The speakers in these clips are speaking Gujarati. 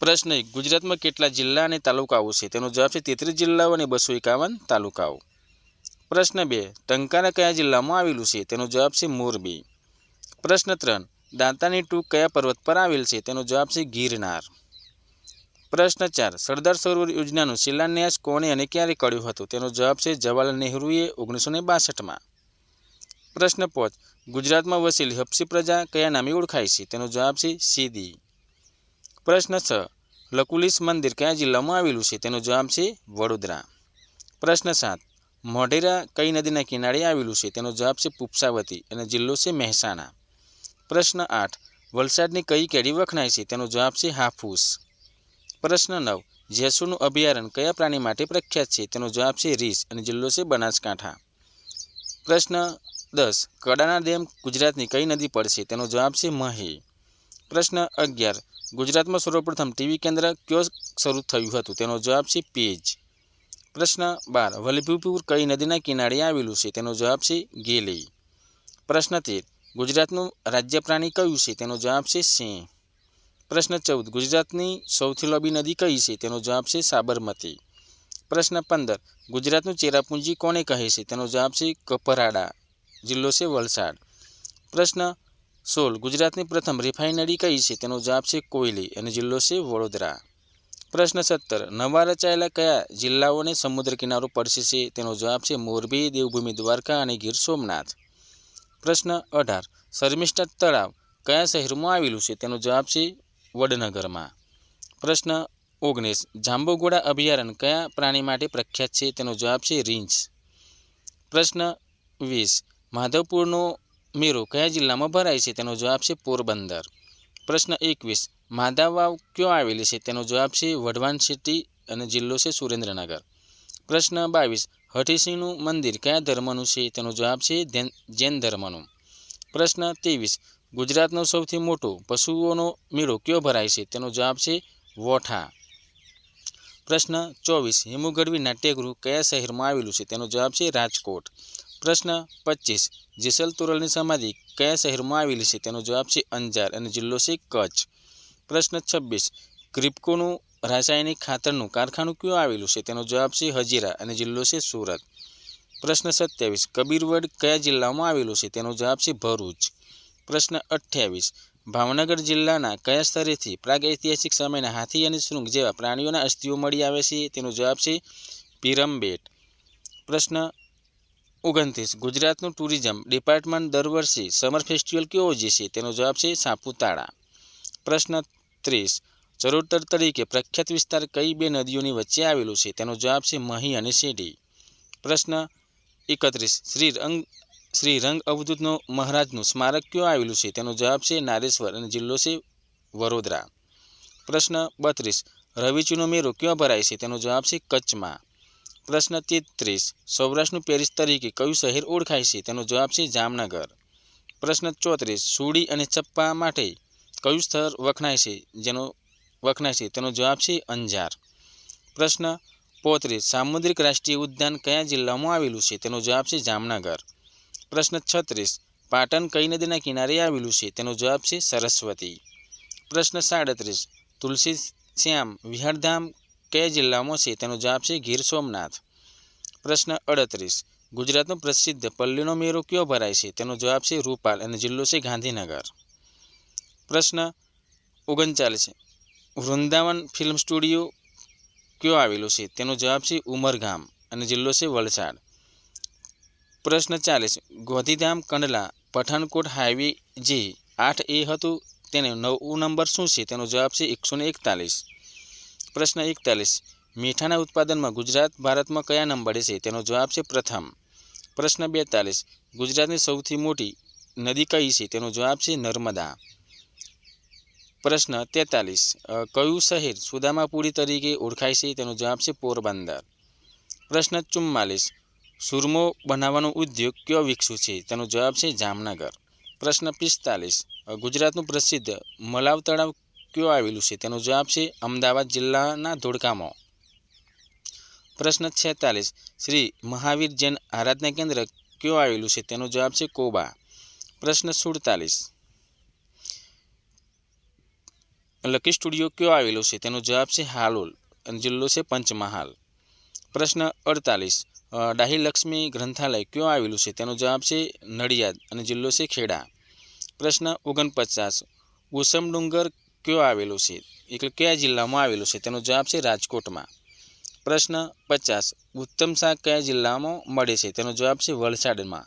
प्रश्न 1 गुजरातમાં કેટલા જિલ્લા અને તાલુકાઓ છે? તેનો જવાબ છે 33 જિલ્લાઓ અને 251 તાલુકાઓ. પ્રશ્ન 2 ટંકારા કયા જિલ્લામાં આવેલું છે? તેનો જવાબ છે મોરબી. પ્રશ્ન 3 દાંતાની ટૂંક કયા પર્વત પર આવેલ છે? તેનો જવાબ છે ગિરનાર. પ્રશ્ન 4 સરદાર સરોવર યોજનાનો શિલાન્યાસ કોણે અને ક્યારે કર્યો હતો? તેનો જવાબ છે જવાહરલાલ નહેરુએ 1962માં. પ્રશ્ન 5 ગુજરાતમાં વસેલી હબસી પ્રજા કયા નામે ઓળખાય છે? તેનો જવાબ છે સીદી. પ્રશ્ન 6 લકુલિશ મંદિર કયા જિલ્લામાં આવેલું છે? તેનો જવાબ છે વડોદરા. પ્રશ્ન 7 મોઢેરા કઈ નદીના કિનારે આવેલું છે? તેનો જવાબ છે પુપ્સાવતી અને જિલ્લો છે મહેસાણા. પ્રશ્ન 8 વલસાડની કઈ કેરી વખણાય છે? તેનો જવાબ છે હાફૂસ. પ્રશ્ન 9 જેસુરનું અભયારણ્ય કયા પ્રાણી માટે પ્રખ્યાત છે? તેનો જવાબ છે રીંછ અને જિલ્લો છે બનાસકાંઠા. પ્રશ્ન 10 કડાના ડેમ ગુજરાતની કઈ નદી પર છે? તેનો જવાબ છે મહી. પ્રશ્ન 11 ગુજરાતમાં સર્વપ્રથમ ટીવી કેન્દ્ર કયો શરૂ થયું હતું? તેનો જવાબ છે પેજ. પ્રશ્ન 12 વલ્લભીપુર કઈ નદીના કિનારે આવેલું છે? તેનો જવાબ છે ગેલી. પ્રશ્ન 13 ગુજરાતનું રાજ્ય પ્રાણી કયું છે? તેનો જવાબ છે સિંહ. પ્રશ્ન 14 ગુજરાતની સૌથી લાંબી નદી કઈ છે? તેનો જવાબ છે સાબરમતી. પ્રશ્ન 15 ગુજરાતનું ચેરાપુંજી કોને કહે છે? તેનો જવાબ છે કપરાડા, જિલ્લો છે વલસાડ. પ્રશ્ન 16 ગુજરાતની પ્રથમ રિફાઇનરી કઈ છે? તેનો જવાબ છે કોયલી અને જિલ્લો છે વડોદરા. પ્રશ્ન 17 નવા રચાયેલા કયા જિલ્લાઓને સમુદ્ર કિનારો પડશે છે? તેનો જવાબ છે મોરબી, દેવભૂમિ દ્વારકા અને ગીર સોમનાથ. પ્રશ્ન 18 શર્મિષ્ઠા તળાવ કયા શહેરમાં આવેલું છે? તેનો જવાબ છે વડનગરમાં. પ્રશ્ન 19 જાંબુઘોડા અભયારણ્ય કયા પ્રાણી માટે પ્રખ્યાત છે? તેનો જવાબ છે રીંછ. પ્રશ્ન 20 માધવપુરનો મેળો કયા જિલ્લામાં ભરાય છે? તેનો જવાબ છે પોરબંદર. પ્રશ્ન 21 માધવ વાવ ક્યાં આવેલી છે? તેનો જવાબ છે વઢવાણ સિટી અને જિલ્લો છે સુરેન્દ્રનગર. પ્રશ્ન 22 હઠીસિંહનું મંદિર કયા ધર્મનું છે? તેનો જવાબ છે જૈન ધર્મનું. પ્રશ્ન 23 ગુજરાતનો સૌથી મોટો પશુઓનો મેળો કયો ભરાય છે? તેનો જવાબ છે વોઠા. પ્રશ્ન 24 હેમુ ગઢવી નાટ્યગૃહ કયા શહેરમાં આવેલું છે? તેનો જવાબ છે રાજકોટ. પ્રશ્ન 25 જેસલ તોરલની સમાધિ કયા શહેરમાં આવેલી છે? તેનો જવાબ છે અંજાર અને જિલ્લો છે કચ્છ. પ્રશ્ન 26 ક્રિપ્કોનું રાસાયણિક ખાતરનું કારખાનું ક્યાં આવેલું છે? તેનો જવાબ છે હજીરા અને જિલ્લો છે સુરત. પ્રશ્ન 27 કબીરવડ કયા જિલ્લામાં આવેલું છે? તેનો જવાબ છે ભરૂચ. પ્રશ્ન 28 ભાવનગર જિલ્લાના કયા સ્થળેથી પ્રાગૈતિહાસિક સમયના હાથી અને શૃંગ જેવા પ્રાણીઓના અસ્થિઓ મળી આવે છે? તેનો જવાબ છે પીરમબેટ. પ્રશ્ન 29 ગુજરાતનું ટુરિઝમ ડિપાર્ટમેન્ટ દર વર્ષે સમર ફેસ્ટિવલ કયો યોજે છે? તેનો જવાબ છે સાપુતારા. પ્રશ્ન 30 ચરોતર તરીકે પ્રખ્યાત વિસ્તાર કઈ બે નદીઓની વચ્ચે આવેલું છે? તેનો જવાબ છે મહી અને શેઢી. પ્રશ્ન 31 શ્રી રંગ અવધૂત મહારાજનું સ્મારક ક્યાં આવેલું છે? તેનો જવાબ છે નારેશ્વર અને જિલ્લો છે વડોદરા. પ્રશ્ન 32 રવિચૂનો મેળો ક્યાં ભરાય છે? તેનો જવાબ છે કચ્છમાં. પ્રશ્ન 33 સૌરાષ્ટ્રનું પેરિસ તરીકે કયું શહેર ઓળખાય છે? તેનો જવાબ છે જામનગર. પ્રશ્ન 34 સુડી અને ચપ્પા માટે કયું સ્થળ વખણાય છે? તેનો જવાબ છે અંજાર. પ્રશ્ન 35 સામુદ્રિક રાષ્ટ્રીય ઉદ્યાન કયા જિલ્લામાં આવેલું છે? તેનો જવાબ છે જામનગર. પ્રશ્ન 36 પાટણ કઈ નદીના કિનારે આવેલું છે? તેનો જવાબ છે સરસ્વતી. પ્રશ્ન 37 તુલસી શ્યામ વિહારધામ કયા જિલ્લામાં છે? તેનો જવાબ છે ગીર સોમનાથ. પ્રશ્ન 38 ગુજરાતનો પ્રસિદ્ધ પલ્લીનો મેળો કયો ભરાય છે? તેનો જવાબ છે રૂપાલ અને જિલ્લો છે ગાંધીનગર. પ્રશ્ન 39 વૃંદાવન ફિલ્મ સ્ટુડિયો કયો આવેલો છે? તેનો જવાબ છે ઉમરગામ અને જિલ્લો છે વલસાડ. પ્રશ્ન 40 ગોધીધામ કંડલા પઠાણકોટ હાઈવે જે 8A હતું તેને 9 નંબર શું છે? તેનો જવાબ છે 141. પ્રશ્ન 41 મીઠાના ઉત્પાદનમાં ગુજરાત ભારતમાં કયા નંબરે છે? તેનો જવાબ છે પ્રથમ. પ્રશ્ન 42 ગુજરાતની સૌથી મોટી નદી કઈ છે? તેનો જવાબ છે નર્મદા. પ્રશ્ન 43 કયું શહેર સુદામાપુરી તરીકે ઓળખાય છે? તેનો જવાબ છે પોરબંદર. પ્રશ્ન 44 સુરમો બનાવવાનો ઉદ્યોગ કયો વિકસ્યો છે? તેનો જવાબ છે જામનગર. પ્રશ્ન 45 ગુજરાતનું પ્રસિદ્ધ મલાવ તળાવ કયો આવેલું છે? તેનો જવાબ છે અમદાવાદ જિલ્લાના ધોળકામાં. પ્રશ્ન 46 શ્રી મહાવીર જૈન આરાધના કેન્દ્ર કયો આવેલું છે? તેનો જવાબ છે કોબા. પ્રશ્ન 47 લકી સ્ટુડિયો કયો આવેલો છે? તેનો જવાબ છે હાલોલ અને જિલ્લો છે પંચમહાલ. પ્રશ્ન 48 ડાહી લક્ષ્મી ગ્રંથાલય કયો આવેલું છે? તેનો જવાબ છે નડિયાદ અને જિલ્લો છે ખેડા. પ્રશ્ન 49 ઉસમ ડુંગર કયો આવેલો છે? એટલે કયા જિલ્લામાં આવેલો છે? તેનો જવાબ છે રાજકોટમાં. પ્રશ્ન 50 ઉત્તમ શાક કયા જિલ્લામાં મળે છે? તેનો જવાબ છે વલસાડમાં.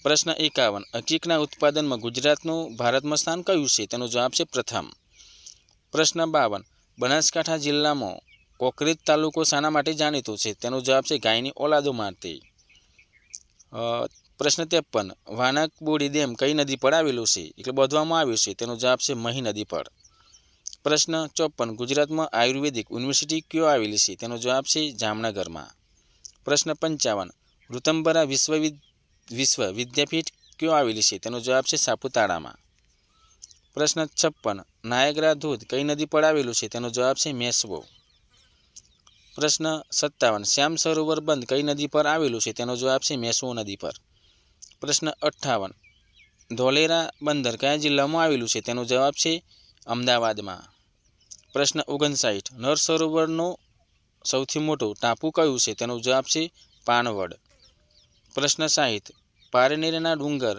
પ્રશ્ન 51 અકીકના ઉત્પાદનમાં ગુજરાતનું ભારતમાં સ્થાન કયું છે? તેનો જવાબ છે પ્રથમ. પ્રશ્ન 52 બનાસકાંઠા જિલ્લામાં કોકરેજ તાલુકો શાના માટે જાણીતો છે? તેનો જવાબ છે ગાયની ઓલાદો માટે. પ્રશ્ન 53 વાનકબોડી ડેમ કઈ નદી પર આવેલો છે? એટલે બાંધવામાં આવ્યો છે? તેનો જવાબ છે મહી નદી પર. પ્રશ્ન 54 ગુજરાતમાં આયુર્વેદિક યુનિવર્સિટી કયો આવેલી છે? તેનો જવાબ છે જામનગરમાં. પ્રશ્ન 55 ઋતંબરા વિશ્વ વિદ્યાપીઠ કયો આવેલી છે? તેનો જવાબ છે સાપુતારામાં. પ્રશ્ન 56 નાયગ્રા ધોધ કઈ નદી પર આવેલું છે? તેનો જવાબ છે મેસવો. પ્રશ્ન 57 શ્યામ સરોવર બંધ કઈ નદી પર આવેલું છે? તેનો જવાબ છે મેસવો નદી પર. પ્રશ્ન 58 ધોલેરા બંદર કયા જિલ્લામાં આવેલું છે? તેનો જવાબ છે અમદાવાદમાં. પ્રશ્ન 59 નર સરોવરનો સૌથી મોટો ટાપુ કયું છે? તેનો જવાબ છે પાનવડ. પ્રશ્ન 60 પારનેરના ડુંગર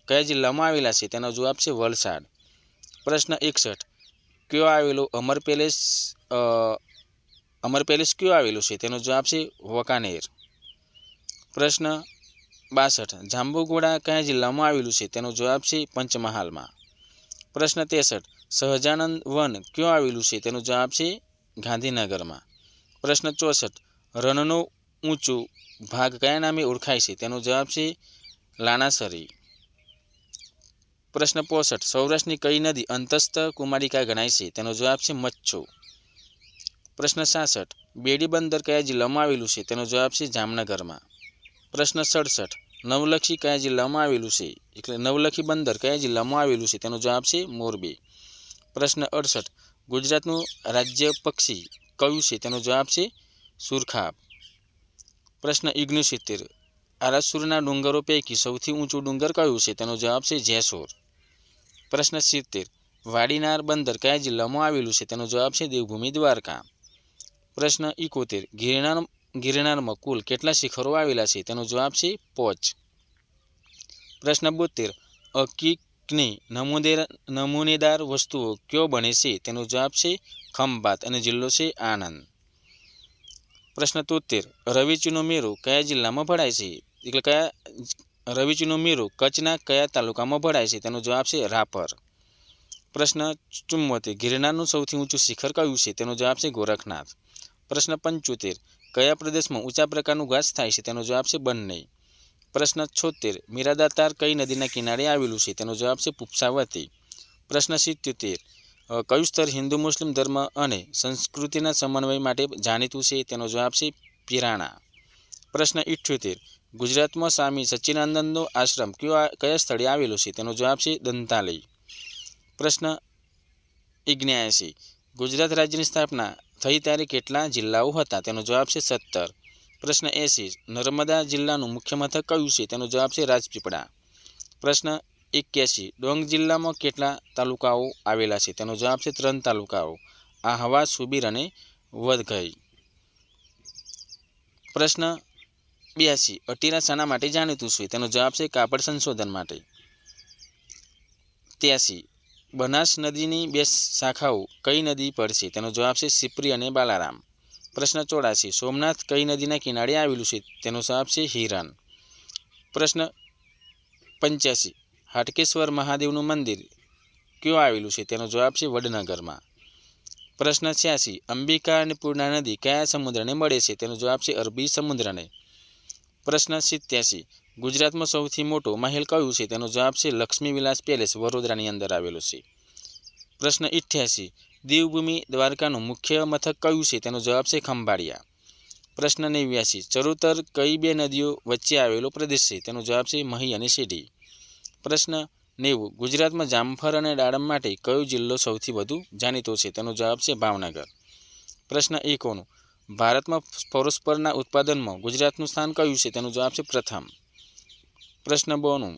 કયા જિલ્લામાં આવેલા છે? તેનો જવાબ છે વલસાડ. પ્રશ્ન 61 કયો આવેલો અમર પેલેસ કયો આવેલો છે? તેનો જવાબ છે વકાનેર. પ્રશ્ન 62 જાંબુઘોડા કયા જિલ્લામાં આવેલું છે? તેનો જવાબ છે પંચમહાલમાં. પ્રશ્ન 63 સહજાનંદ વન કયો આવેલું છે? તેનો જવાબ છે ગાંધીનગરમાં. પ્રશ્ન 64 રણનો ઊંચો ભાગ કયા નામે ઓળખાય છે? તેનો જવાબ છે લાનાસરી. પ્રશ્ન 65 સૌરાષ્ટ્રની કઈ નદી અંતસ્થ કુમારિકા ગણાય છે? તેનો જવાબ છે મચ્છુ. પ્રશ્ન 66 બેડી બંદર કયા જિલ્લામાં આવેલું છે? તેનો જવાબ છે જામનગરમાં. પ્રશ્ન 67 નવલખી કયા જિલ્લામાં આવેલું છે? એટલે નવલખી બંદર કયા જિલ્લામાં આવેલું છે? તેનો જવાબ છે મોરબી. પ્રશ્ન 68 ગુજરાતનું રાજ્ય પક્ષી કયું છે? તેનો જવાબ છે સુરખાબ. પ્રશ્ન 69 આરાસુરના ડુંગરો પૈકી સૌથી ઊંચું ડુંગર કયું છે? તેનો જવાબ છે જેસોર. પ્રશ્ન 70 વાડીનાર બંદર કયા જિલ્લામાં આવેલું છે? તેનો જવાબ છે દેવભૂમિ દ્વારકા. પ્રશ્ન 71 ગિરનારમાં કુલ કેટલા શિખરો આવેલા છે? તેનો જવાબ છે 5. પ્રશ્ન 72 અકીકની નમૂનેદાર વસ્તુઓ કયો બને છે? તેનો જવાબ છે ખંભાત અને જિલ્લો છે આણંદ. પ્રશ્ન 73 રવેચીનો મેળો કયા જિલ્લામાં ભરાય છે? એટલે રવેચીનો મેળો કચ્છના કયા તાલુકામાં ભરાય છે? તેનો જવાબ છે રાપર. પ્રશ્ન 74 ગિરનારનું સૌથી ઊંચું શિખર કયું છે? તેનો જવાબ છે ગોરખનાથ. પ્રશ્ન 75 કયા પ્રદેશમાં ઊંચા પ્રકારનું ઘાસ થાય છે? તેનો જવાબ છે બંને. પ્રશ્ન 76 મીરાદાતાર કઈ નદીના કિનારે આવેલું છે? તેનો જવાબ છે પુપ્સાવતી. પ્રશ્ન 77 કયું સ્થળ હિન્દુ મુસ્લિમ ધર્મ અને સંસ્કૃતિના સમન્વય માટે જાણીતું છે? તેનો જવાબ છે પિરાણા. પ્રશ્ન 78 ગુજરાતમાં સ્વામી સચ્ચિદાનંદનો આશ્રમ કયા સ્થળે આવેલો છે? તેનો જવાબ છે દંતાલી. પ્રશ્ન 79 ગુજરાત રાજ્યની સ્થાપના થઈ ત્યારે કેટલા જિલ્લાઓ હતા? તેનો જવાબ છે 17. પ્રશ્ન 80 નર્મદા જિલ્લાનું મુખ્ય મથક કયું છે? તેનો જવાબ છે રાજપીપળા. પ્રશ્ન 81 ડાંગ જિલ્લામાં કેટલા તાલુકાઓ આવેલા છે? તેનો જવાબ છે 3 તાલુકાઓ આહવા, સુબીર અને વઘઈ. પ્રશ્ન 82 અટીરા શાના માટે જાણીતું છે? તેનો જવાબ છે કાપડ સંશોધન માટે. 83 બનાસ નદીની 2 શાખાઓ કઈ નદી પર છે? તેનો જવાબ છે સિપ્રી અને બાલારામ. પ્રશ્ન 84 સોમનાથ કઈ નદીના કિનારે આવેલું છે? તેનો જવાબ છે હિરણ. પ્રશ્ન 85 હાટકેશ્વર મહાદેવનું મંદિર કયું આવેલું છે? તેનો જવાબ છે વડનગરમાં. પ્રશ્ન 86 અંબિકા અને પૂર્ણા નદી કયા સમુદ્રને મળે છે? તેનો જવાબ છે અરબી સમુદ્રને. પ્રશ્ન 87 ગુજરાતમાં સૌથી મોટો મહેલ કયું છે? તેનો જવાબ છે લક્ષ્મી વિલાસ પેલેસ વડોદરાની અંદર આવેલો છે. પ્રશ્ન 88 દેવભૂમિ દ્વારકાનું મુખ્ય મથક કયું છે? તેનો જવાબ છે ખંભાળિયા. પ્રશ્ન 89 ચરોતર કઈ 2 નદીઓ વચ્ચે આવેલો પ્રદેશ છે? તેનો જવાબ છે મહી અને સીડી. પ્રશ્ન 90 ગુજરાતમાં જામફળ અને દાડમ માટે કયો જિલ્લો સૌથી વધુ જાણીતો છે? તેનો જવાબ છે ભાવનગર. પ્રશ્ન 91 ભારતમાં ફોસ્ફરસના ઉત્પાદનમાં ગુજરાતનું સ્થાન કયું છે? તેનો જવાબ છે પ્રથમ. પ્રશ્ન 92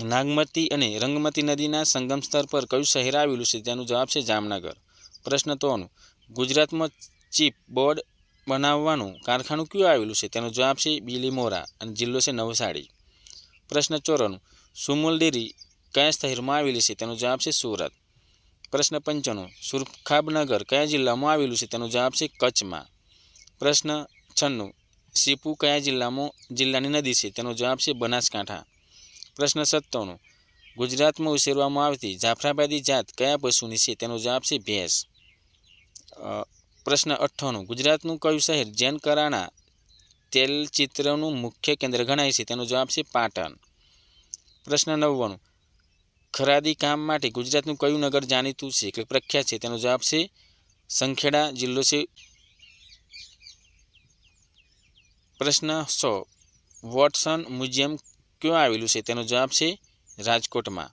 નાગમતી અને રંગમતી નદીના સંગમ સ્થળ પર કયું શહેર આવેલું છે? તેનો જવાબ છે જામનગર. પ્રશ્ન 3 ગુજરાતમાં ચીપ બોર્ડ બનાવવાનું કારખાનું કયું આવેલું છે? તેનો જવાબ છે બીલીમોરા અને જિલ્લો છે નવસારી. પ્રશ્ન 4 સુમુલ ડેરી કયા શહેરમાં આવેલી છે? તેનો જવાબ છે સુરત. પ્રશ્ન 5 સુરખાબનગર કયા જિલ્લામાં આવેલું છે? તેનો જવાબ છે કચ્છમાં. પ્રશ્ન 6 સીપુ કયા જિલ્લાની નદી છે? તેનો જવાબ છે બનાસકાંઠા. પ્રશ્ન 17 ગુજરાતમાં ઉછેરવામાં આવતી જાફરાબાદી જાત કયા પશુની છે? તેનો જવાબ છે ભેંસ. પ્રશ્ન 58 ગુજરાતનું કયું શહેર જૈન કરાના તેલચિત્રનું મુખ્ય કેન્દ્ર ગણાય છે? તેનો જવાબ છે પાટણ. પ્રશ્ન 99 ખરાદી કામ માટે ગુજરાતનું કયું નગર જાણીતું છે કે પ્રખ્યાત છે? તેનો જવાબ છે સંખેડા, જિલ્લો છે. પ્રશ્ન 100 વોટસન મ્યુઝિયમ ક્યાં આવેલું છે? તેનો જવાબ છે રાજકોટમાં.